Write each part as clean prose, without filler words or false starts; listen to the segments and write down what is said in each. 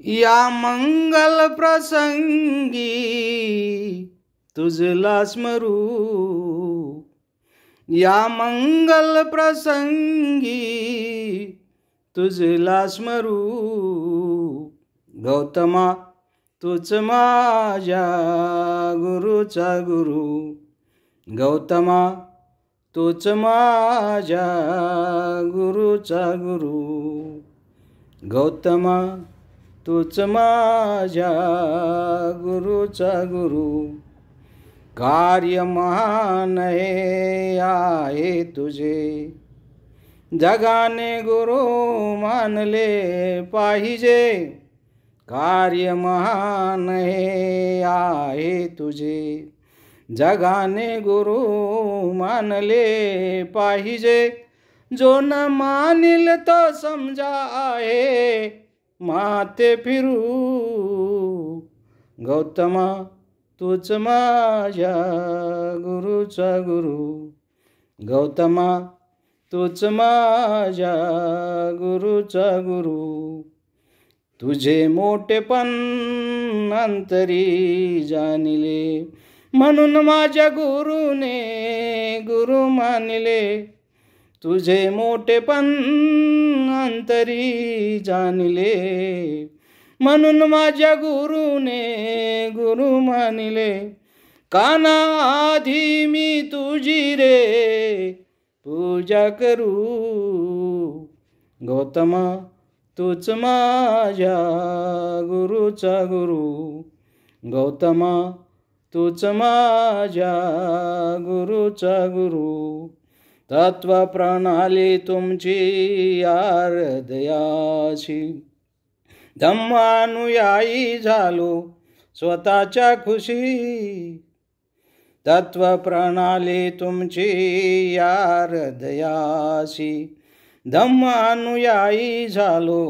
या मंगल प्रसंगी तुझला स्मरू, या मंगल प्रसंगी तुझला स्मरू. गौतमा तूच माझ्या गुरुचा गुरु, गौतमा तूच माझ्या गुरुचा गुरु, गौतमा तूच माझ्या गुरुचा गुरु. कार्य महान हे आहे तुझे, जगाने गुरु मानले पाहिजे. कार्य महान हे आहे तुझे, जगाने गुरु मानले पाहिजे. जो न मानिल तो समजा आहे माते फिरू. गौतमा तूच माझ्या गुरुचा गुरु, गौतमा तूच माझ्या गुरुचा गुरु. तुझे मोठेपण अंतरी जाणिले, म्हणून माझ्या गुरुने गुरु मानिले. तुझे मोठेपण अंतरी जाणिले, म्हणून माझ्या गुरुने गुरु मानिले. काना आधी मी तुझी रे पूजा करू. गौतमा तूच माझ्या गुरुचा गुरु, गौतमा तूच माझ्या गुरुचा गुरु. तत्व प्रणाली तुमची हृदयाची, धम्मानुयायी झालो स्वतःच्या खुशी. तत्व प्रणाली तुमची हृदयाची, धम्मानुयायी झालो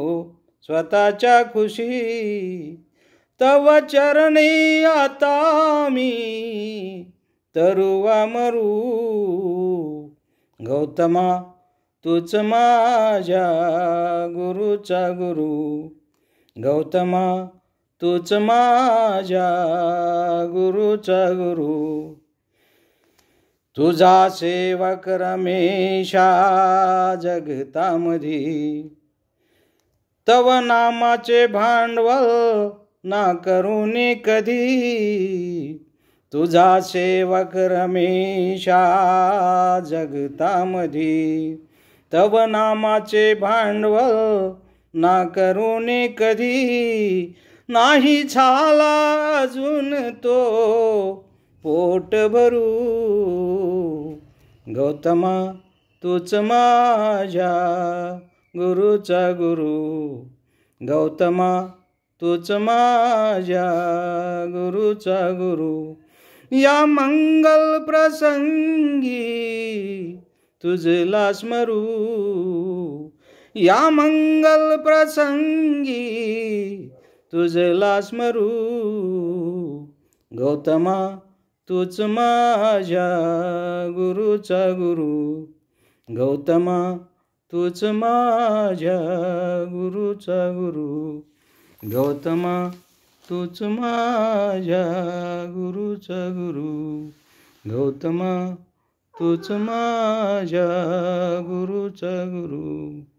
स्वतःच्या खुशी. तव चरणी आता मी तरुवा मरू. गौतमा तूच माझ्या गुरुचा गुरु, गौतमा तूच माझ्या गुरुचा गुरु. तुझा सेवक रमेशा जगतामधी, तव नामाचे भांडवल ना करुणी कधी. तुझा सेवक रमेशा जगतामधी, तव नामाचे भांडवल ना करुणी कधी. नाही झाला अजून तो पोट भरू. गौतमा तूच माझ्या गुरुचा गुरु, गौतमा तूच माझ्या गुरुचा गुरु. या मंगल प्रसंगी तुझला स्मरू, या मंगल प्रसंगी तुझला स्मरू. गौतमा तूच माझ्या गुरुचा गुरु, गौतमा तूच माझ्या गुरुचा गुरु, गौतमा तूच माझ्या गुरुचा गुरु, गौतमा तूच माझ्या गुरुचा गुरु.